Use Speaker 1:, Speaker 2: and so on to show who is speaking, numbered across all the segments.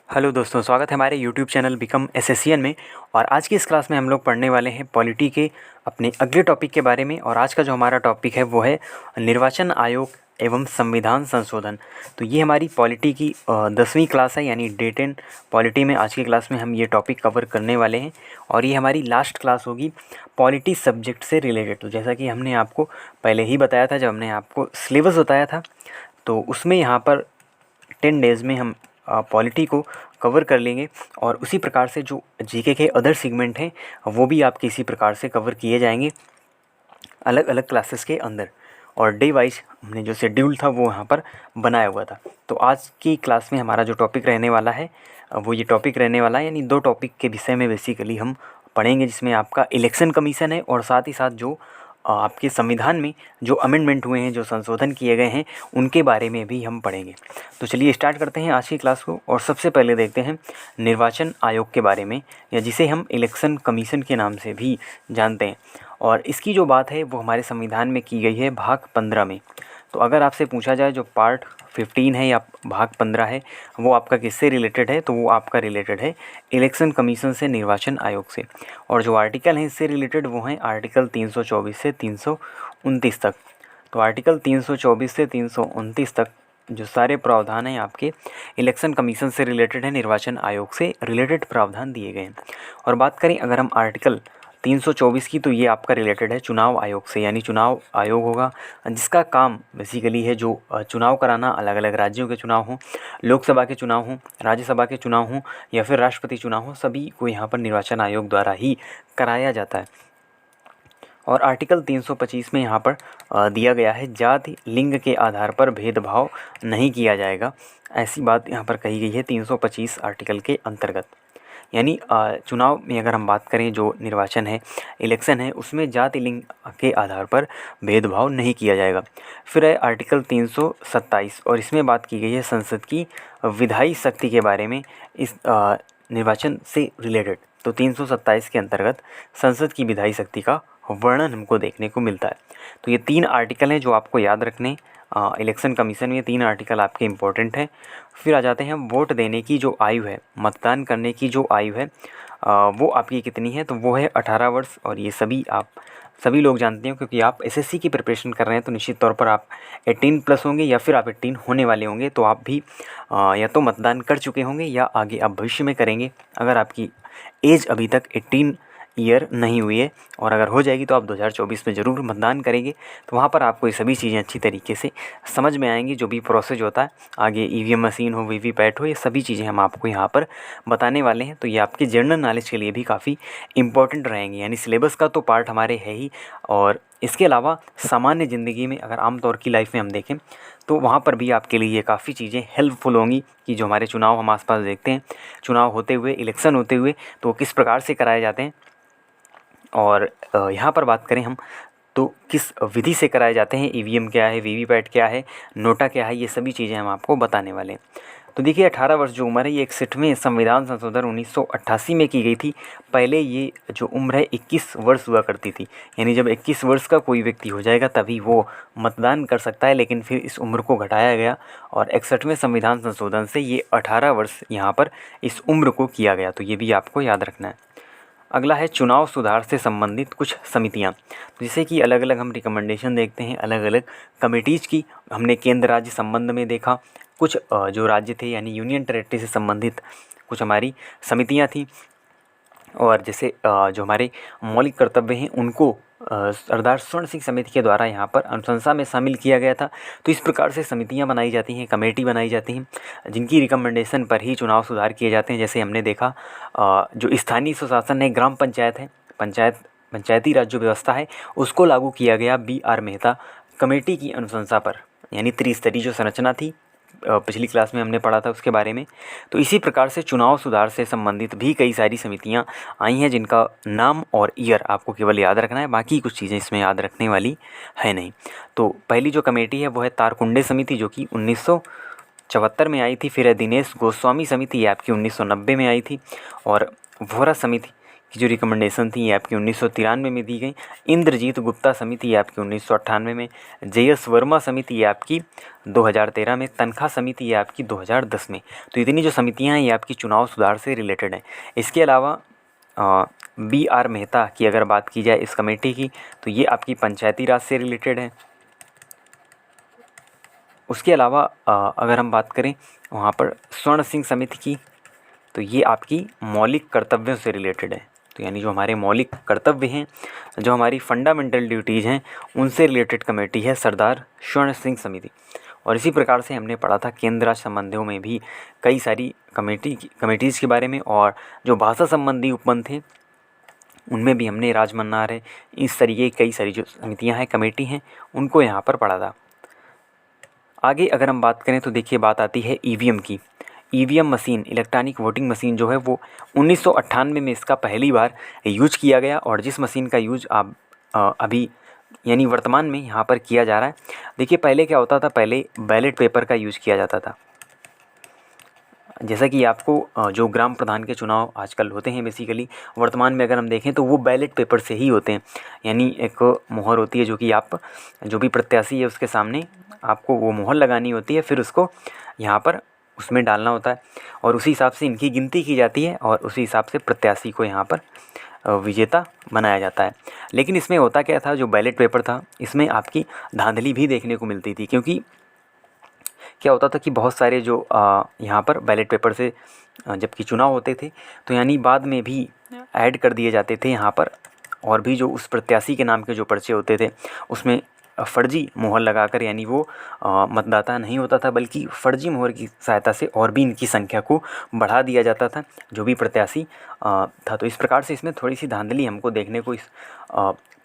Speaker 1: Hello दोस्तों, स्वागत है हमारे यूट्यूब चैनल बिकम एसएससीएन में। और आज की इस क्लास में हम लोग पढ़ने वाले हैं पॉलिटी के अपने अगले टॉपिक के बारे में। और आज का जो हमारा टॉपिक है वो है निर्वाचन आयोग एवं संविधान संशोधन। तो ये हमारी पॉलिटी की 10वीं क्लास है, यानी डे 10 पॉलिटी में आज की क्लास में हम ये टॉपिक कवर करने वाले हैं। और ये हमारी लास्ट क्लास होगी पॉलिटी सब्जेक्ट से रिलेटेड। तो जैसा कि हमने आपको पहले ही बताया था, जब हमने आपको सिलेबस बताया था, तो उसमें यहाँ पर 10 डेज़ में हम पॉलिटी को कवर कर लेंगे। और उसी प्रकार से जो जीके के अदर सेगमेंट हैं वो भी आपके इसी प्रकार से कवर किए जाएंगे अलग अलग क्लासेस के अंदर। और डे वाइज हमने जो शेड्यूल था वो यहाँ पर बनाया हुआ था। तो आज की क्लास में हमारा जो टॉपिक रहने वाला है वो ये टॉपिक रहने वाला है, यानी 2 टॉपिक के विषय में बेसिकली हम पढ़ेंगे, जिसमें आपका इलेक्शन कमीशन है और साथ ही साथ जो आपके संविधान में जो अमेंडमेंट हुए हैं, जो संशोधन किए गए हैं, उनके बारे में भी हम पढ़ेंगे। तो चलिए स्टार्ट करते हैं आज की क्लास को। और सबसे पहले देखते हैं निर्वाचन आयोग के बारे में, या जिसे हम इलेक्शन कमीशन के नाम से भी जानते हैं। और इसकी जो बात है वो हमारे संविधान में की गई है भाग 15 में। तो अगर आपसे पूछा जाए जो पार्ट 15 है या भाग 15 है वो आपका किससे रिलेटेड है, तो वो आपका रिलेटेड है इलेक्शन कमीशन से, निर्वाचन आयोग से। और जो आर्टिकल हैं इससे रिलेटेड वो हैं आर्टिकल 324 से 329 तक। तो आर्टिकल 324 से 329 तक जो सारे प्रावधान हैं आपके इलेक्शन कमीशन से रिलेटेड है, निर्वाचन आयोग से रिलेटेड प्रावधान दिए गए हैं। और बात करें अगर हम आर्टिकल 324 की, तो ये आपका रिलेटेड है चुनाव आयोग से, यानी चुनाव आयोग होगा जिसका काम बेसिकली है जो चुनाव कराना, अलग अलग राज्यों के चुनाव हों, लोकसभा के चुनाव हों, राज्यसभा के चुनाव हों या फिर राष्ट्रपति चुनाव हों, सभी को यहाँ पर निर्वाचन आयोग द्वारा ही कराया जाता है। और आर्टिकल 325 में यहाँ पर दिया गया है जाति लिंग के आधार पर भेदभाव नहीं किया जाएगा, ऐसी बात यहाँ पर कही गई है 325 आर्टिकल के अंतर्गत। यानी चुनाव में अगर हम बात करें, जो निर्वाचन है, इलेक्शन है, उसमें जाति लिंग के आधार पर भेदभाव नहीं किया जाएगा। फिर है आर्टिकल 327 और इसमें बात की गई है संसद की विधायी शक्ति के बारे में, इस निर्वाचन से रिलेटेड। तो 327 के अंतर्गत संसद की विधायी शक्ति का वर्णन हमको देखने को मिलता है। तो ये 3 आर्टिकल हैं जो आपको याद रखने इलेक्शन कमीशन में, ये 3 आर्टिकल आपके इम्पोर्टेंट हैं। फिर आ जाते हैं वोट देने की जो आयु है, मतदान करने की जो आयु है वो आपकी कितनी है, तो वो है 18 वर्ष। और ये सभी लोग जानते हैं, क्योंकि आप एसएससी की प्रिपरेशन कर रहे हैं तो निश्चित तौर पर आप 18 प्लस होंगे या फिर आप 18 होने वाले होंगे। तो आप भी या तो मतदान कर चुके होंगे या आगे आप भविष्य में करेंगे, अगर आपकी एज अभी तक 18 ईयर नहीं हुई है। और अगर हो जाएगी तो आप 2024 में ज़रूर मतदान करेंगे। तो वहाँ पर आपको ये सभी चीज़ें अच्छी तरीके से समझ में आएंगी, जो भी प्रोसेस होता है आगे, ईवीएम मशीन हो, वीवीपैट हो, ये सभी चीज़ें हम आपको यहाँ पर बताने वाले हैं। तो ये आपके जनरल नॉलेज के लिए भी काफ़ी इंपॉर्टेंट रहेंगे। यानी सिलेबस का तो पार्ट हमारे है ही, और इसके अलावा सामान्य ज़िंदगी में अगर आमतौर की लाइफ में हम देखें तो वहाँ पर भी आपके लिए ये काफ़ी चीज़ें हेल्पफुल होंगी, कि जो हमारे चुनाव हम आसपास देखते हैं, चुनाव होते हुए, इलेक्शन होते हुए, तो वो किस प्रकार से कराए जाते हैं। और यहाँ पर बात करें हम तो किस विधि से कराए जाते हैं, ईवीएम क्या है, वीवीपैट क्या है, नोटा क्या है, ये सभी चीज़ें हम आपको बताने वाले हैं। तो देखिए 18 वर्ष जो उम्र है, ये 61वें संविधान संशोधन 1988 में की गई थी। पहले ये जो उम्र है 21 वर्ष हुआ करती थी, यानी जब 21 वर्ष का कोई व्यक्ति हो जाएगा तभी वो मतदान कर सकता है। लेकिन फिर इस उम्र को घटाया गया और 61वें संविधान संशोधन से ये 18 वर्ष यहाँ पर इस उम्र को किया गया। तो ये भी आपको याद रखना है। अगला है चुनाव सुधार से संबंधित कुछ समितियां, जैसे कि अलग अलग हम रिकमेंडेशन देखते हैं अलग अलग कमेटीज़ की। हमने केंद्र राज्य संबंध में देखा, कुछ जो राज्य थे यानी यूनियन टेरेटरी से संबंधित कुछ हमारी समितियां थी। और जैसे जो हमारे मौलिक कर्तव्य हैं उनको सरदार स्वर्ण सिंह समिति के द्वारा यहाँ पर अनुशंसा में शामिल किया गया था। तो इस प्रकार से समितियाँ बनाई जाती हैं, कमेटी बनाई जाती हैं, जिनकी रिकमेंडेशन पर ही चुनाव सुधार किए जाते हैं। जैसे हमने देखा जो स्थानीय स्वशासन है, ग्राम पंचायत है, पंचायती राज जो व्यवस्था है, उसको लागू किया गया BR मेहता कमेटी की अनुशंसा पर, यानी त्रिस्तरीय जो संरचना थी, पिछली क्लास में हमने पढ़ा था उसके बारे में। तो इसी प्रकार से चुनाव सुधार से संबंधित भी कई सारी समितियां आई हैं, जिनका नाम और ईयर आपको केवल याद रखना है, बाकी कुछ चीज़ें इसमें याद रखने वाली है नहीं। तो पहली जो कमेटी है वो है तारकुंडे समिति, जो कि 1974 में आई थी। फिर है दिनेश गोस्वामी समिति, ये आपकी 1990 में आई थी। और वोहरा समिति की जो रिकमेंडेशन थी ये आपकी 1993 में दी गई। इंद्रजीत गुप्ता समिति ये आपकी 1998 में, JS वर्मा समिति ये आपकी 2013 में, तनखा समिति ये आपकी 2010 में। तो इतनी जो समितियां हैं ये आपकी चुनाव सुधार से रिलेटेड हैं। इसके अलावा BR मेहता की अगर बात की जाए इस कमेटी की, तो ये आपकी पंचायती राज से रिलेटेड है। उसके अलावा अगर हम बात करें वहाँ पर स्वर्ण सिंह समिति की, तो ये आपकी मौलिक कर्तव्यों से रिलेटेड है। तो यानी जो हमारे मौलिक कर्तव्य हैं, जो हमारी फंडामेंटल ड्यूटीज़ हैं, उनसे रिलेटेड कमेटी है सरदार स्वर्ण सिंह समिति। और इसी प्रकार से हमने पढ़ा था केंद्र राज्य संबंधों में भी कई सारी कमेटीज़ के बारे में, और जो भाषा संबंधी उपबंध थे उनमें भी हमने राजमन्नार है, इस तरीके कई सारी जो समितियाँ हैं, कमेटी हैं, उनको यहाँ पर पढ़ा था। आगे अगर हम बात करें तो देखिए बात आती है EVM की। EVM machine, electronic voting machine जो है वो 1998 में इसका पहली बार यूज किया गया, और जिस मशीन का यूज आप अभी यानी वर्तमान में यहाँ पर किया जा रहा है। देखिए पहले क्या होता था, पहले बैलेट पेपर का यूज किया जाता था। जैसा कि आपको जो ग्राम प्रधान के चुनाव आजकल होते हैं बेसिकली वर्तमान में अगर हम देखें तो वो बैलेट पेपर से ही होते हैं। यानी एक मोहर होती है जो कि आप जो भी प्रत्याशी है उसके सामने आपको वो मोहर लगानी होती है, फिर उसको यहाँ पर उसमें डालना होता है, और उसी हिसाब से इनकी गिनती की जाती है, और उसी हिसाब से प्रत्याशी को यहाँ पर विजेता बनाया जाता है। लेकिन इसमें होता क्या था, जो बैलेट पेपर था इसमें आपकी धांधली भी देखने को मिलती थी, क्योंकि क्या होता था कि बहुत सारे जो यहाँ पर बैलेट पेपर से जबकि चुनाव होते थे तो यानी बाद में भी ऐड कर दिए जाते थे यहाँ पर, और भी जो उस प्रत्याशी के नाम के जो पर्चे होते थे उसमें फर्जी मोहर लगाकर, यानी वो मतदाता नहीं होता था बल्कि फर्जी मोहर की सहायता से और भी इनकी संख्या को बढ़ा दिया जाता था जो भी प्रत्याशी था। तो इस प्रकार से इसमें थोड़ी सी धांधली हमको देखने को इस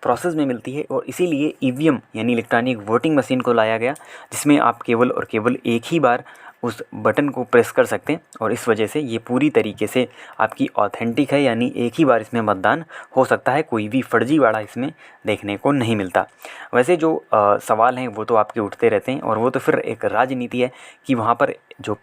Speaker 1: प्रोसेस में मिलती है, और इसीलिए EVM यानी इलेक्ट्रॉनिक वोटिंग मशीन को लाया गया, जिसमें आप केवल और केवल एक ही बार उस बटन को प्रेस कर सकते हैं, और इस वजह से ये पूरी तरीके से आपकी ऑथेंटिक है, यानी एक ही बार इसमें मतदान हो सकता है, कोई भी फर्जीवाड़ा इसमें देखने को नहीं मिलता। वैसे जो सवाल हैं वो तो आपके उठते रहते हैं, और वो तो फिर एक राजनीति है कि वहाँ पर जो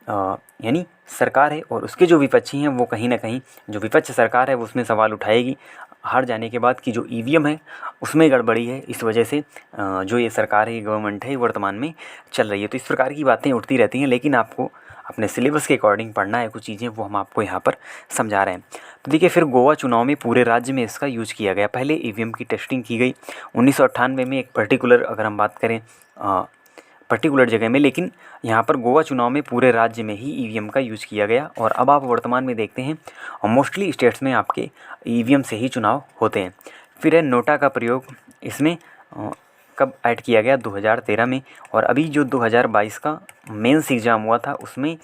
Speaker 1: यानी सरकार है और उसके जो विपक्षी हैं वो कहीं ना कहीं जो विपक्ष सरकार है वो उसमें सवाल उठाएगी हार जाने के बाद कि जो EVM है उसमें गड़बड़ी है, इस वजह से जो ये सरकार है, ये गवर्नमेंट है, वर्तमान में चल रही है। तो इस प्रकार की बातें उठती रहती हैं, लेकिन आपको अपने सिलेबस के अकॉर्डिंग पढ़ना है, कुछ चीज़ें वो हम आपको यहाँ पर समझा रहे हैं। तो देखिए फिर गोवा चुनाव में पूरे राज्य में इसका यूज़ किया गया। पहले EVM की टेस्टिंग की गई 1998 में एक पर्टिकुलर, अगर हम बात करें पर्टिकुलर जगह में, लेकिन यहाँ पर गोवा चुनाव में पूरे राज्य में ही EVM का यूज़ किया गया। और अब आप वर्तमान में देखते हैं मोस्टली स्टेट्स में आपके EVM से ही चुनाव होते हैं। फिर है नोटा का प्रयोग, इसमें कब ऐड किया गया, 2013 में। और अभी जो 2022 का मेंस एग्ज़ाम हुआ था उसमें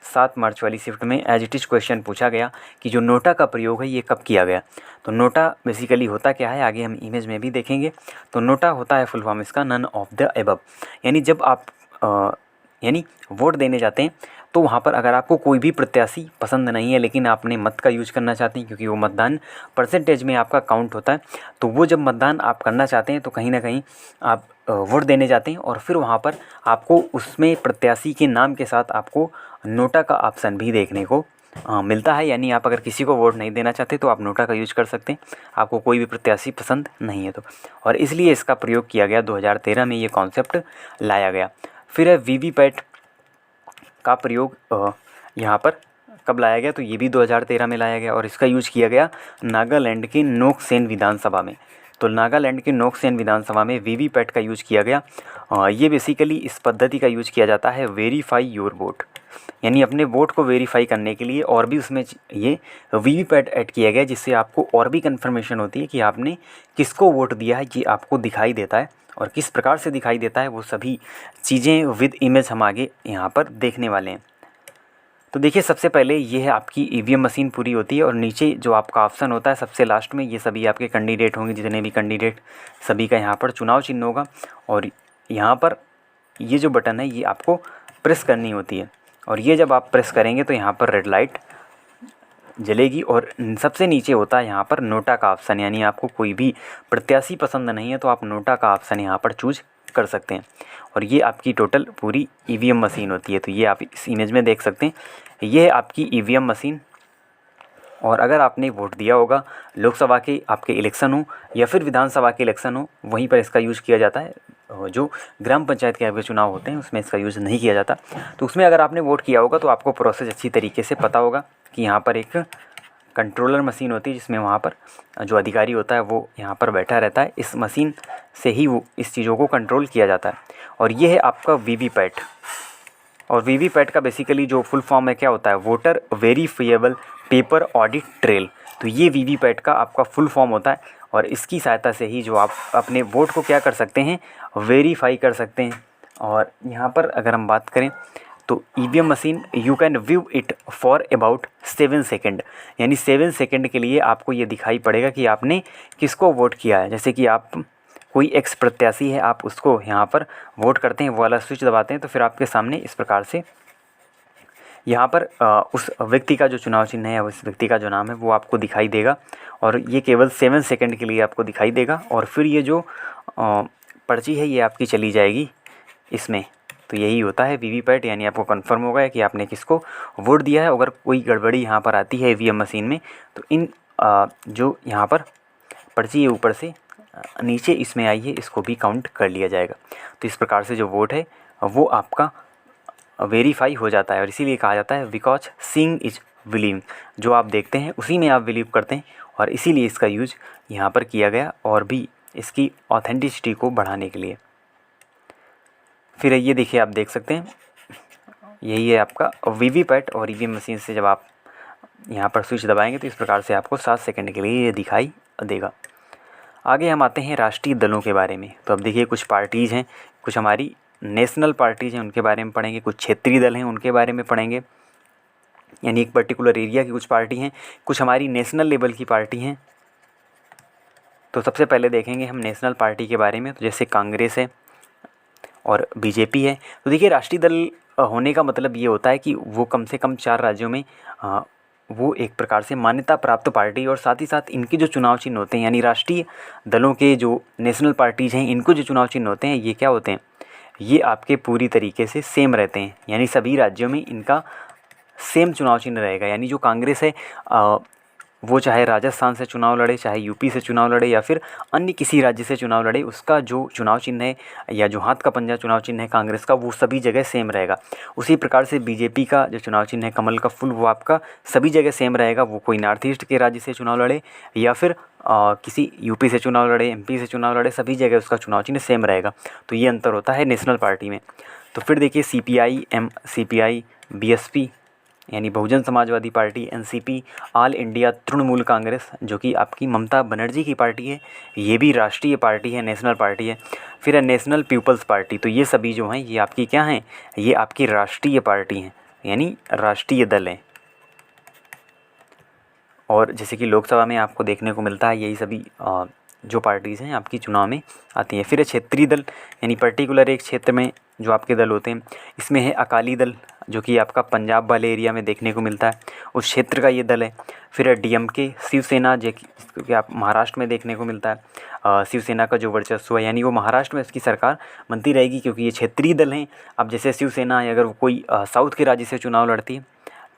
Speaker 1: 7 मार्च वाली शिफ्ट में एज इट इज़ क्वेश्चन पूछा गया कि जो नोटा का प्रयोग है ये कब किया गया। तो नोटा बेसिकली होता क्या है, आगे हम इमेज में भी देखेंगे। तो नोटा होता है फुल फॉर्म इसका नन ऑफ द एबव, यानी जब आप यानी वोट देने जाते हैं तो वहाँ पर अगर आपको कोई भी प्रत्याशी पसंद नहीं है लेकिन आपने मत का यूज करना चाहते हैं, क्योंकि वो मतदान परसेंटेज में आपका काउंट होता है, तो वो जब मतदान आप करना चाहते हैं तो कहीं ना कहीं आप वोट देने जाते हैं, और फिर वहाँ पर आपको उसमें प्रत्याशी के नाम के साथ आपको नोटा का ऑप्शन भी देखने को मिलता है। यानी आप अगर किसी को वोट नहीं देना चाहते तो आप नोटा का यूज कर सकते हैं, आपको कोई भी प्रत्याशी पसंद नहीं है तो। और इसलिए इसका प्रयोग किया गया, 2013 में ये कॉन्सेप्ट लाया गया। फिर है वीवीपैट का प्रयोग यहाँ पर कब लाया गया, तो ये भी 2013 में लाया गया, और इसका यूज किया गया नागालैंड के नोकसेन विधानसभा में। तो नागालैंड के नोकसेन विधानसभा में वीवीपैट का यूज किया गया। ये बेसिकली इस पद्धति का यूज किया जाता है वेरीफाई योर वोट, यानी अपने वोट को वेरीफाई करने के लिए, और भी उसमें ये वीवीपैट ऐड किया गया जिससे आपको और भी कन्फर्मेशन होती है कि आपने किसको वोट दिया है, ये आपको दिखाई देता है। और किस प्रकार से दिखाई देता है वो सभी चीज़ें विद इमेज हम आगे यहाँ पर देखने वाले हैं। तो देखिए सबसे पहले ये है आपकी EVM मशीन पूरी होती है, और नीचे जो आपका ऑप्शन होता है सबसे लास्ट में, ये सभी आपके कैंडिडेट होंगे, जितने भी कैंडिडेट सभी का यहाँ पर चुनाव चिन्ह होगा, और यहाँ पर ये जो बटन है ये आपको प्रेस करनी होती है, और ये जब आप प्रेस करेंगे तो यहाँ पर रेड लाइट जलेगी, और सबसे नीचे होता है यहाँ पर नोटा का ऑप्शन, यानी आपको कोई भी प्रत्याशी पसंद नहीं है तो आप नोटा का ऑप्शन यहाँ पर चूज कर सकते हैं। और ये आपकी टोटल पूरी EVM मशीन होती है। तो ये आप इस इमेज में देख सकते हैं, ये है आपकी EVM मशीन। और अगर आपने वोट दिया होगा, लोकसभा के आपके इलेक्शन हो या फिर विधानसभा के इलेक्शन हो, वहीं पर इसका यूज़ किया जाता है। जो ग्राम पंचायत के आपके चुनाव होते हैं उसमें इसका यूज़ नहीं किया जाता। तो उसमें अगर आपने वोट किया होगा तो आपको प्रोसेस अच्छी तरीके से पता होगा कि यहाँ पर एक कंट्रोलर मशीन होती है, जिसमें वहाँ पर जो अधिकारी होता है वो यहाँ पर बैठा रहता है। इस मशीन से ही वो इस चीज़ों को कंट्रोल किया जाता है। और ये है आपका वीवीपैट। और वीवीपैट का बेसिकली जो फुल फॉर्म है क्या होता है, voter verifiable paper audit trail. तो ये वीवीपैट का आपका फुल फॉर्म होता है और इसकी सहायता से ही जो आप अपने वोट को क्या कर सकते हैं, वेरीफाई कर सकते हैं। और यहाँ पर अगर हम बात करें तो EVM machine you can view it for about 7 second, यानी 7 सेकेंड के लिए आपको ये दिखाई पड़ेगा कि आपने किसको वोट किया है। जैसे कि आप कोई एक्स प्रत्याशी है, आप उसको यहाँ पर वोट करते हैं, वो वाला स्विच दबाते हैं तो फिर आपके सामने इस प्रकार से यहाँ पर उस व्यक्ति का जो चुनाव चिन्ह है, उस व्यक्ति का जो नाम है वो आपको दिखाई देगा। और ये केवल 7 सेकेंड के लिए आपको दिखाई देगा। और फिर ये जो पर्ची है ये आपकी चली जाएगी इसमें। तो यही होता है वीवीपैट, यानी आपको कंफर्म होगा कि आपने किसको वोट दिया है। अगर कोई गड़बड़ी यहाँ पर आती है ईवीएम मशीन में तो इन जो यहाँ पर पर्ची है ऊपर से नीचे इसमें आई है, इसको भी काउंट कर लिया जाएगा। तो इस प्रकार से जो वोट है वो आपका वेरीफाई हो जाता है। और इसीलिए कहा जाता है बिकॉज सीइंग इज बिलीविंग, जो आप देखते हैं उसी में आप बिलीव करते हैं। और इसीलिए इसका यूज यहाँ पर किया गया, और भी इसकी ऑथेंटिसिटी को बढ़ाने के लिए। फिर ये देखिए, आप देख सकते हैं यही है आपका वीवीपैट। और ईवीएम मशीन से जब आप यहाँ पर स्विच दबाएंगे तो इस प्रकार से आपको 7 सेकंड के लिए ये दिखाई देगा। आगे हम आते हैं राष्ट्रीय दलों के बारे में। तो अब देखिए, कुछ पार्टीज़ हैं, कुछ हमारी नेशनल पार्टीज़ हैं, उनके बारे में पढ़ेंगे। कुछ क्षेत्रीय दल हैं, उनके बारे में पढ़ेंगे, यानी एक पर्टिकुलर एरिया की कुछ पार्टी हैं। कुछ हमारी नेशनल लेवल की पार्टी हैं। तो सबसे पहले देखेंगे हम नेशनल पार्टी के बारे में। तो जैसे कांग्रेस है और बीजेपी है। तो देखिए, राष्ट्रीय दल होने का मतलब ये होता है कि वो कम से कम 4 राज्यों में वो एक प्रकार से मान्यता प्राप्त पार्टी, और साथ ही साथ इनके जो चुनाव चिन्ह होते हैं, यानी राष्ट्रीय दलों के जो नेशनल पार्टीज़ हैं, इनको जो चुनाव चिन्ह होते हैं ये क्या होते हैं, ये आपके पूरी तरीके से सेम रहते हैं। यानी सभी राज्यों में इनका सेम चुनाव चिन्ह रहेगा। यानी जो कांग्रेस है वो चाहे राजस्थान से चुनाव लड़े, चाहे यूपी से चुनाव लड़े, या फिर अन्य किसी राज्य से चुनाव लड़े, उसका जो चुनाव चिन्ह है या जो हाथ का पंजा चुनाव चिन्ह है कांग्रेस का, वो सभी जगह सेम रहेगा। उसी प्रकार से बीजेपी का जो चुनाव चिन्ह है कमल का फूल, वो आपका सभी जगह सेम रहेगा। वो कोई नॉर्थ ईस्ट के राज्य से चुनाव लड़े या फिर किसी यूपी से चुनाव लड़े, एमपी से चुनाव लड़े, सभी जगह उसका चुनाव चिन्ह सेम रहेगा। तो ये अंतर होता है नेशनल पार्टी में। तो फिर देखिए, सीपीआई, बीएसपी यानी Bahujan Samajwadi party, NCP, all India Trinamool Congress, जो कि आपकी ममता बनर्जी की पार्टी है, ये भी राष्ट्रीय पार्टी है, नेशनल पार्टी है। फिर है नेशनल पीपल्स पार्टी। तो ये सभी जो हैं ये आपकी क्या हैं, ये आपकी राष्ट्रीय पार्टी हैं, यानी राष्ट्रीय दल हैं। और जैसे कि लोकसभा में आपको देखने को मिलता है, यही सभी जो पार्टीज़ हैं आपकी चुनाव में आती हैं। फिर है क्षेत्रीय दल, यानी पर्टिकुलर एक क्षेत्र में जो आपके दल होते हैं। इसमें है अकाली दल, जो कि आपका पंजाब वाले एरिया में देखने को मिलता है, उस क्षेत्र का ये दल है। फिर है डीएमके, शिवसेना, जो कि आप महाराष्ट्र में देखने को मिलता है। शिवसेना का जो वर्चस्व है, यानी वो महाराष्ट्र में इसकी सरकार बनती रहेगी, क्योंकि ये क्षेत्रीय दल हैं। अब जैसे शिवसेना है, अगर वो कोई साउथ के राज्य से चुनाव लड़ती है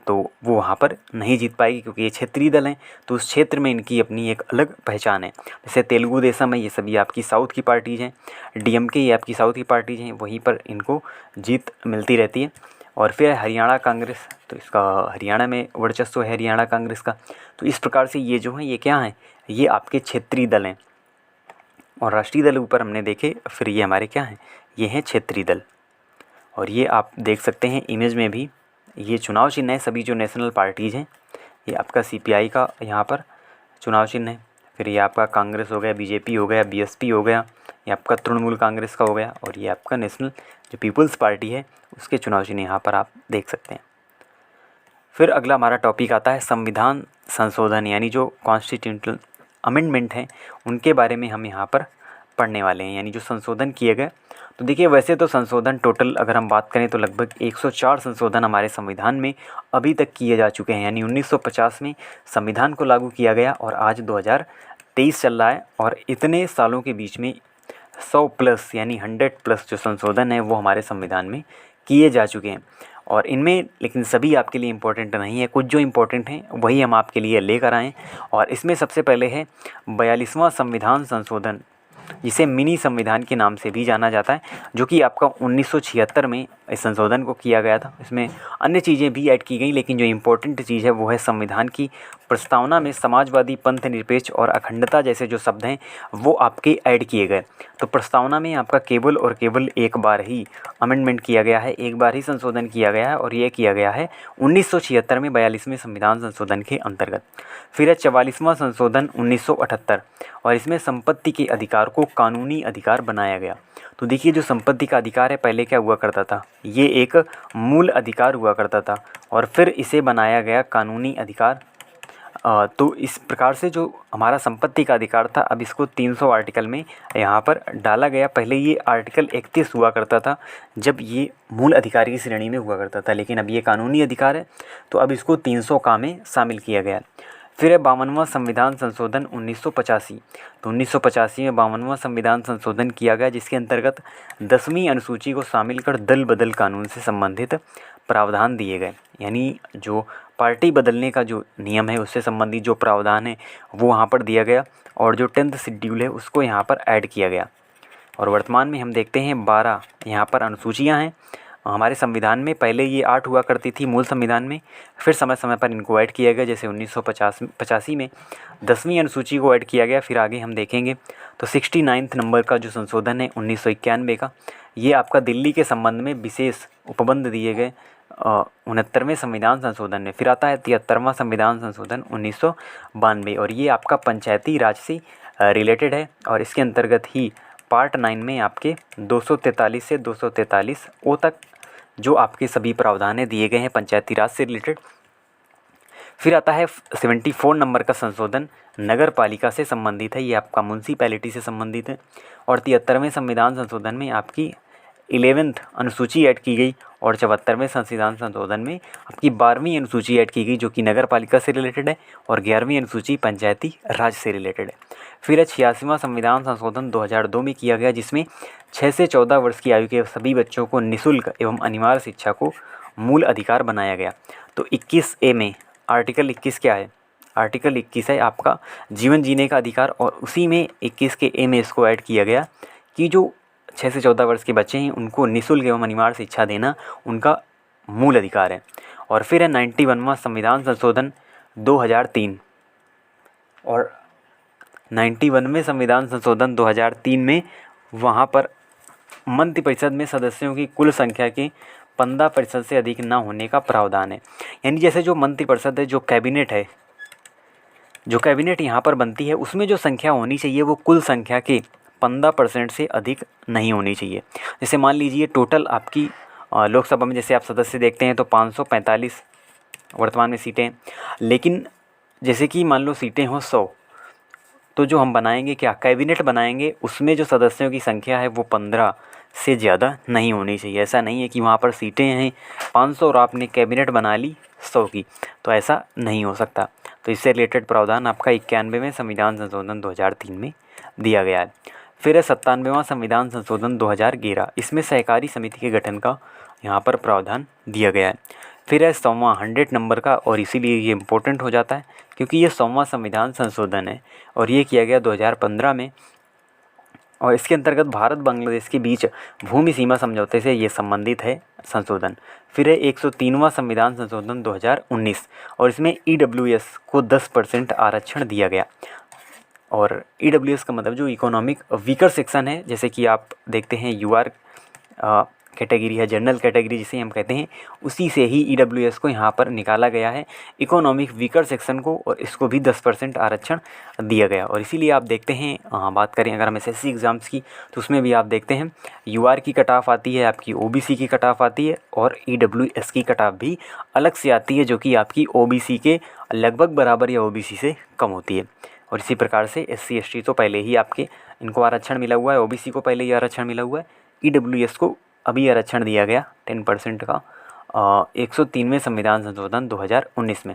Speaker 1: तो वो वहाँ पर नहीं जीत पाएगी, क्योंकि ये क्षेत्रीय दल हैं। तो उस क्षेत्र में इनकी अपनी एक अलग पहचान है। जैसे तेलुगु देशम है, ये सभी आपकी साउथ की पार्टीज़ हैं। डीएमके ये आपकी साउथ की पार्टीज़ हैं, वहीं पर इनको जीत मिलती रहती है। और फिर हरियाणा कांग्रेस, तो इसका हरियाणा में वर्चस्व है हरियाणा कांग्रेस का। तो इस प्रकार से ये जो हैं ये क्या हैं, ये आपके क्षेत्रीय दल हैं। और राष्ट्रीय दल ऊपर हमने देखे, फिर ये हमारे क्या हैं, ये हैं क्षेत्रीय दल। और ये आप देख सकते हैं इमेज में भी, ये चुनाव चिन्ह है सभी जो नेशनल पार्टीज़ हैं। ये आपका सीपीआई का यहाँ पर चुनाव चिन्ह है। फिर ये आपका कांग्रेस हो गया, बीजेपी हो गया, बीएसपी हो गया, ये आपका तृणमूल कांग्रेस का हो गया, और ये आपका नेशनल जो पीपल्स पार्टी है उसके चुनाव चिन्ह यहाँ पर आप देख सकते हैं। फिर अगला हमारा टॉपिक आता है संविधान संशोधन, यानी जो कॉन्स्टिट्यूशनल अमेंडमेंट हैं उनके बारे में हम यहाँ पर पढ़ने वाले हैं, यानी जो संशोधन किए गए। तो देखिए, वैसे तो संशोधन टोटल अगर हम बात करें तो लगभग 104 संशोधन हमारे संविधान में अभी तक किए जा चुके हैं। यानी 1950 में संविधान को लागू किया गया और आज 2023 चल रहा है, और इतने सालों के बीच में 100 प्लस यानी 100 प्लस जो संशोधन है वो हमारे संविधान में किए जा चुके हैं। और इनमें लेकिन सभी आपके लिए इम्पोर्टेंट नहीं है, कुछ जो इम्पोर्टेंट हैं वही हम आपके लिए लेकर आएँ। और इसमें सबसे पहले है 42वां संविधान संशोधन, जिसे मिनी संविधान के नाम से भी जाना जाता है, जो कि आपका 1976 में इस संशोधन को किया गया था। इसमें अन्य चीज़ें भी ऐड की गई, लेकिन जो इम्पोर्टेंट चीज़ है वो है संविधान की प्रस्तावना में समाजवादी, पंथ निरपेक्ष और अखंडता जैसे जो शब्द हैं वो आपके ऐड किए गए। तो प्रस्तावना में आपका केवल और केवल एक बार ही अमेंडमेंट किया गया है, एक बार ही संशोधन किया गया है, और ये किया गया है 1976 में 42वें संविधान संशोधन के अंतर्गत। फिर है 44वां संशोधन 1978, और इसमें संपत्ति के अधिकार को कानूनी अधिकार बनाया गया। तो देखिए, जो संपत्ति का अधिकार है पहले क्या हुआ करता था, ये एक मूल अधिकार हुआ करता था, और फिर इसे बनाया गया कानूनी अधिकार। तो इस प्रकार से जो हमारा संपत्ति का अधिकार था, अब इसको 300 आर्टिकल में यहाँ पर डाला गया। पहले ये आर्टिकल 31 हुआ करता था, जब ये मूल अधिकार की श्रेणी में हुआ करता था, लेकिन अब ये कानूनी अधिकार है, तो अब इसको 300 का में शामिल किया गया। फिर है 52वां संविधान संशोधन 1985। तो 1985 में 52वां संविधान संशोधन किया गया, जिसके अंतर्गत 10वीं अनुसूची को शामिल कर दल बदल कानून से संबंधित प्रावधान दिए गए। यानी जो पार्टी बदलने का जो नियम है उससे संबंधित जो प्रावधान है वो वहाँ पर दिया गया, और जो 10th शेड्यूल है उसको यहाँ पर ऐड किया गया। और वर्तमान में हम देखते हैं 12 यहाँ पर अनुसूचियाँ हैं हमारे संविधान में। पहले ये 8 हुआ करती थी मूल संविधान में, फिर समय समय पर इनको ऐड किया गया। जैसे 1985 में 10वीं अनुसूची को ऐड किया गया। फिर आगे हम देखेंगे तो 69 नंबर का जो संशोधन है 1991 का, ये आपका दिल्ली के संबंध में विशेष उपबंध दिए गए 69वें संविधान संशोधन में। फिर आता है 73वां संविधान संशोधन 1992, और ये आपका पंचायती राज से रिलेटेड है, और इसके अंतर्गत ही पार्ट 9 में आपके 243 से 243 ओ तक जो आपके सभी प्रावधान दिए गए हैं पंचायती राज से रिलेटेड। फिर आता है 74 नंबर का संशोधन नगर पालिका से संबंधित है, ये आपका म्यूनसिपैलिटी से संबंधित है। और 73वें संविधान संशोधन में आपकी 11th अनुसूची ऐड की गई, और 74वें संविधान संशोधन में आपकी 12वीं अनुसूची ऐड की गई, जो कि नगर पालिका से रिलेटेड है, और 11वीं अनुसूची पंचायती राज से रिलेटेड है। फिर 86वां संविधान संशोधन 2002 में किया गया, जिसमें 6 से 14 वर्ष की आयु के सभी बच्चों को निःशुल्क एवं अनिवार्य शिक्षा को मूल अधिकार बनाया गया। तो 21A में आर्टिकल 21 क्या है, आर्टिकल 21 है आपका जीवन जीने का अधिकार, और उसी में 21 के ए में इसको ऐड किया गया कि जो 6 से 14 वर्ष के बच्चे हैं उनको निःशुल्क एवं अनिवार्य शिक्षा देना उनका मूल अधिकार है। और फिर है 91वां संविधान संशोधन 2003, और 91वें संविधान संशोधन 2003 में वहाँ पर मंत्रिपरिषद में सदस्यों की कुल संख्या के 15% से अधिक न होने का प्रावधान है। यानी जैसे जो मंत्रिपरिषद है, जो कैबिनेट है, जो कैबिनेट यहाँ पर बनती है, उसमें जो संख्या होनी चाहिए वो कुल संख्या के 15% से अधिक नहीं होनी चाहिए। जैसे मान लीजिए टोटल आपकी लोकसभा में जैसे आप सदस्य देखते हैं तो 545 वर्तमान में सीटें हैं, लेकिन जैसे कि मान लो सीटें हों 100, तो जो हम बनाएंगे क्या, कैबिनेट बनाएंगे, उसमें जो सदस्यों की संख्या है वो 15 से ज़्यादा नहीं होनी चाहिए। ऐसा नहीं है कि वहाँ पर सीटें हैं 500 और आपने कैबिनेट बना ली 100 की, तो ऐसा नहीं हो सकता। तो इससे रिलेटेड प्रावधान आपका 91वें संविधान संशोधन 2003 में दिया गया है। फिर है 97वां संविधान संशोधन 2011, इसमें सहकारी समिति के गठन का यहाँ पर प्रावधान दिया गया है। फिर है 100वां 100 नंबर का, और इसीलिए ये इम्पोर्टेंट हो जाता है क्योंकि ये 100वां संविधान संशोधन है, और ये किया गया 2015 में, और इसके अंतर्गत भारत बांग्लादेश के बीच भूमि सीमा समझौते से ये संबंधित है संशोधन। फिर है 103वां संविधान संशोधन 2019, और इसमें EWS को 10% आरक्षण दिया गया। और EWS का मतलब जो इकोनॉमिक वीकर सेक्शन है, जैसे कि आप देखते हैं UR कैटेगरी है, जनरल कैटेगरी जिसे हम कहते हैं, उसी से ही EWS को यहाँ पर निकाला गया है इकोनॉमिक वीकर सेक्शन को, और इसको भी 10% आरक्षण दिया गया। और इसीलिए आप देखते हैं बात करें अगर हम SSC एग्ज़ाम्स की, तो उसमें भी आप देखते हैं UR की कट ऑफ आती है, आपकी OBC की कट ऑफ आती है, और EWS की कट ऑफ भी अलग से आती है, जो कि आपकी OBC के लगभग बराबर या OBC से कम होती है। और इसी प्रकार से SC ST तो पहले ही आपके इनको आरक्षण मिला हुआ है, OBC को पहले ही आरक्षण मिला हुआ है, EWS को अभी आरक्षण दिया गया 10% का 103वें संविधान संशोधन 2019 में।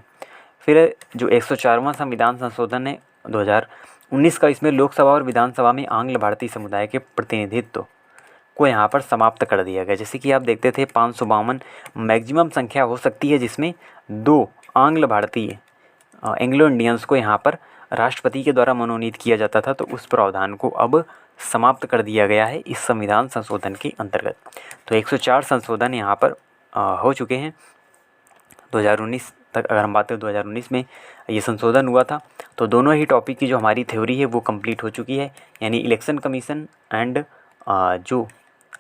Speaker 1: फिर जो 104वां संविधान संशोधन है 2019 का, इसमें लोकसभा और विधानसभा में आंग्ल भारतीय समुदाय के प्रतिनिधित्व को यहाँ पर समाप्त कर दिया गया। जैसे कि आप देखते थे 552 मैक्सिमम संख्या हो सकती है जिसमें 2 आंग्ल भारतीय एंग्लो इंडियंस को यहाँ पर राष्ट्रपति के द्वारा मनोनीत किया जाता था, तो उस प्रावधान को अब समाप्त कर दिया गया है इस संविधान संशोधन के अंतर्गत। तो 104 संशोधन यहाँ पर हो चुके हैं 2019 तक। अगर हम बात करें 2019 में ये संशोधन हुआ था, तो दोनों ही टॉपिक की जो हमारी थ्योरी है वो कंप्लीट हो चुकी है, यानी इलेक्शन कमीशन एंड जो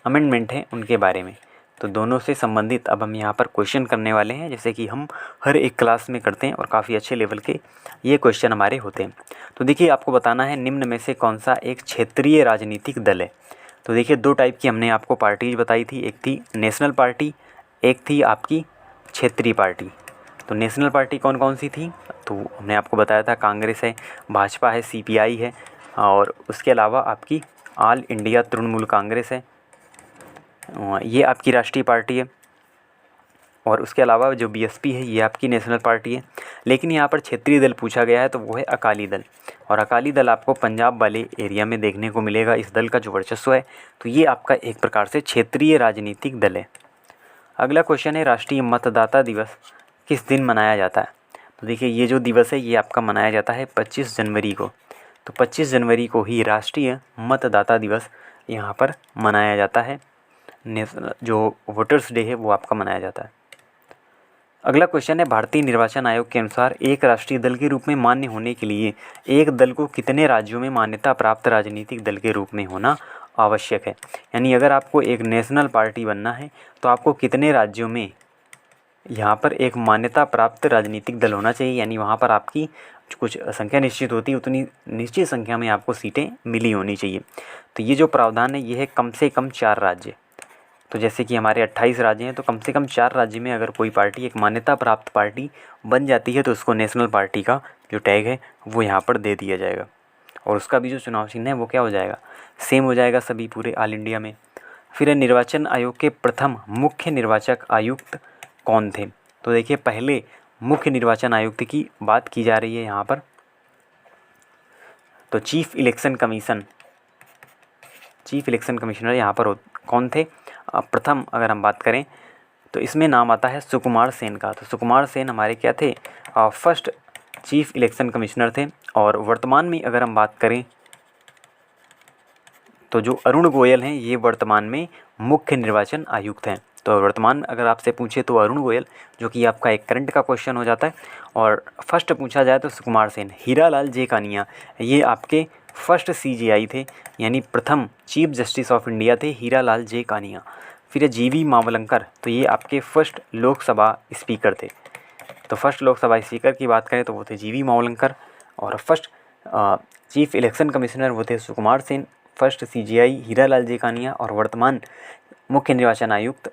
Speaker 1: अमेंडमेंट है उनके बारे में। तो दोनों से संबंधित अब हम यहाँ पर क्वेश्चन करने वाले हैं, जैसे कि हम हर एक क्लास में करते हैं और काफ़ी अच्छे लेवल के ये क्वेश्चन हमारे होते हैं। तो देखिए, आपको बताना है निम्न में से कौन सा एक क्षेत्रीय राजनीतिक दल है। तो देखिए, 2 टाइप की हमने आपको पार्टीज बताई थी, एक थी नेशनल पार्टी, एक थी आपकी क्षेत्रीय पार्टी। तो नेशनल पार्टी कौन कौन सी थी, तो हमने आपको बताया था कांग्रेस है, भाजपा है, CPI है, और उसके अलावा आपकी ऑल इंडिया तृणमूल कांग्रेस है, ये आपकी राष्ट्रीय पार्टी है, और उसके अलावा जो BSP है ये आपकी नेशनल पार्टी है। लेकिन यहाँ पर क्षेत्रीय दल पूछा गया है तो वो है अकाली दल, और अकाली दल आपको पंजाब वाले एरिया में देखने को मिलेगा। इस दल का जो वर्चस्व है, तो ये आपका एक प्रकार से क्षेत्रीय राजनीतिक दल है। अगला क्वेश्चन है, राष्ट्रीय मतदाता दिवस किस दिन मनाया जाता है। तो देखिए, ये जो दिवस है ये आपका मनाया जाता है 25 जनवरी को। तो 25 जनवरी को ही राष्ट्रीय मतदाता दिवस यहाँ पर मनाया जाता है। जो वोटर्स डे है वो आपका मनाया जाता है। अगला क्वेश्चन है, भारतीय निर्वाचन आयोग के अनुसार एक राष्ट्रीय दल के रूप में मान्य होने के लिए एक दल को कितने राज्यों में मान्यता प्राप्त राजनीतिक दल के रूप में होना आवश्यक है। यानी अगर आपको एक नेशनल पार्टी बनना है तो आपको कितने राज्यों में यहाँ पर एक मान्यता प्राप्त राजनीतिक दल होना चाहिए, यानी वहाँ पर आपकी कुछ संख्या निश्चित होती है, उतनी निश्चित संख्या में आपको सीटें मिली होनी चाहिए। तो ये जो प्रावधान है ये है कम से कम 4 राज्य। तो जैसे कि हमारे 28 राज्य हैं, तो कम से कम 4 राज्य में अगर कोई पार्टी एक मान्यता प्राप्त पार्टी बन जाती है तो उसको नेशनल पार्टी का जो टैग है वो यहाँ पर दे दिया जाएगा, और उसका भी जो चुनाव चिन्ह है वो क्या हो जाएगा, सेम हो जाएगा सभी पूरे ऑल इंडिया में। फिर निर्वाचन आयोग के प्रथम मुख्य निर्वाचक आयुक्त कौन थे। तो देखिए, पहले मुख्य निर्वाचन आयुक्त की बात की जा रही है यहाँ पर। तो चीफ इलेक्शन कमिश्नर यहाँ पर कौन थे प्रथम, अगर हम बात करें तो इसमें नाम आता है सुकुमार सेन का। तो सुकुमार सेन हमारे क्या थे, फर्स्ट चीफ इलेक्शन कमिश्नर थे। और वर्तमान में अगर हम बात करें तो जो अरुण गोयल हैं ये वर्तमान में मुख्य निर्वाचन आयुक्त हैं। तो वर्तमान अगर आपसे पूछे तो अरुण गोयल, जो कि आपका एक करंट का क्वेश्चन हो जाता है। और फर्स्ट पूछा जाए तो सुकुमार सेन। हीरालाल जे कानिया ये आपके फर्स्ट CJI थे, यानी प्रथम चीफ जस्टिस ऑफ इंडिया थे हीरालाल जे कानिया। फिर GV मावलंकर, तो ये आपके फर्स्ट लोकसभा स्पीकर थे। तो फर्स्ट लोकसभा स्पीकर की बात करें तो वो थे GV मावलंकर, और फर्स्ट चीफ इलेक्शन कमिश्नर वो थे सुकुमार सेन, फर्स्ट CJI हीरालाल जे कानिया, और वर्तमान मुख्य निर्वाचन आयुक्त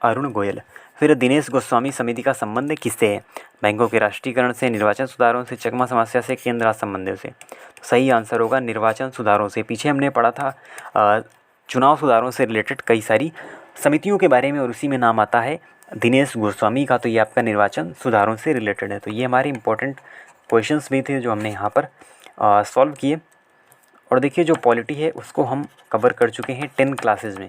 Speaker 1: अरुण गोयल। फिर दिनेश गोस्वामी समिति का संबंध किससे है। बैंकों के राष्ट्रीयकरण से, निर्वाचन सुधारों से, चकमा समस्या से, केंद्र राज संबंधों से। तो सही आंसर होगा निर्वाचन सुधारों से। पीछे हमने पढ़ा था चुनाव सुधारों से रिलेटेड कई सारी समितियों के बारे में, और उसी में नाम आता है दिनेश गोस्वामी का। तो ये आपका निर्वाचन सुधारों से रिलेटेड है। तो ये हमारे इंपॉर्टेंट क्वेश्चंस भी थे जो हमने यहाँ पर सॉल्व किए। और देखिए, जो पॉलिटी है उसको हम कवर कर चुके हैं 10 क्लासेज में,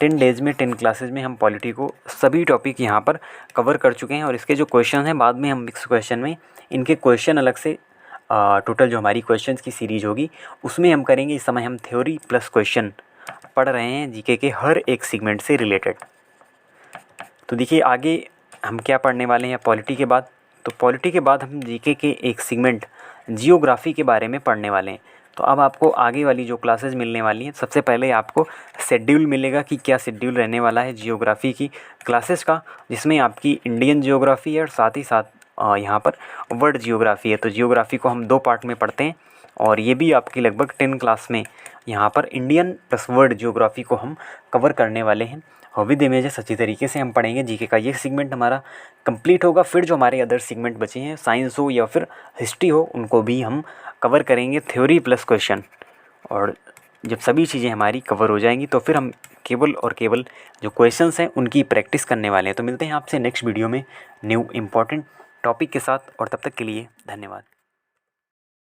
Speaker 1: 10 डेज़ में 10 क्लासेज में हम पॉलिटी को सभी टॉपिक यहाँ पर कवर कर चुके हैं। और इसके जो क्वेश्चन हैं बाद में हम मिक्स क्वेश्चन में इनके क्वेश्चन अलग से टोटल जो हमारी क्वेश्चंस की सीरीज होगी उसमें हम करेंगे। इस समय हम थ्योरी प्लस क्वेश्चन पढ़ रहे हैं जीके के हर एक सेगमेंट से रिलेटेड। तो देखिए, आगे हम क्या पढ़ने वाले हैं पॉलिटी के बाद। तो पॉलिटी के बाद हम जीके के एक सेगमेंट जियोग्राफी के बारे में पढ़ने वाले हैं। तो अब आपको आगे वाली जो क्लासेस मिलने वाली हैं, सबसे पहले आपको शेड्यूल मिलेगा कि क्या शेड्यूल रहने वाला है जियोग्राफी की क्लासेस का, जिसमें आपकी इंडियन जियोग्राफी है और साथ ही साथ यहाँ पर वर्ल्ड जियोग्राफी है। तो जियोग्राफी को हम 2 पार्ट में पढ़ते हैं, और ये भी आपकी लगभग 10 क्लास में यहाँ पर इंडियन प्लस वर्ल्ड जियोग्राफी को हम कवर करने वाले हैं। और विद इमेजेस अच्छी तरीके से हम पढ़ेंगे। जीके का ये सेगमेंट हमारा कंप्लीट होगा। फिर जो हमारे अदर सेगमेंट बचे हैं, साइंस हो या फिर हिस्ट्री हो, उनको भी हम कवर करेंगे थ्योरी प्लस क्वेश्चन। और जब सभी चीज़ें हमारी कवर हो जाएंगी तो फिर हम केवल और केवल जो क्वेश्चंस हैं उनकी प्रैक्टिस करने वाले हैं। तो मिलते हैं आपसे नेक्स्ट वीडियो में न्यू इम्पॉर्टेंट टॉपिक के साथ, और तब तक के लिए धन्यवाद।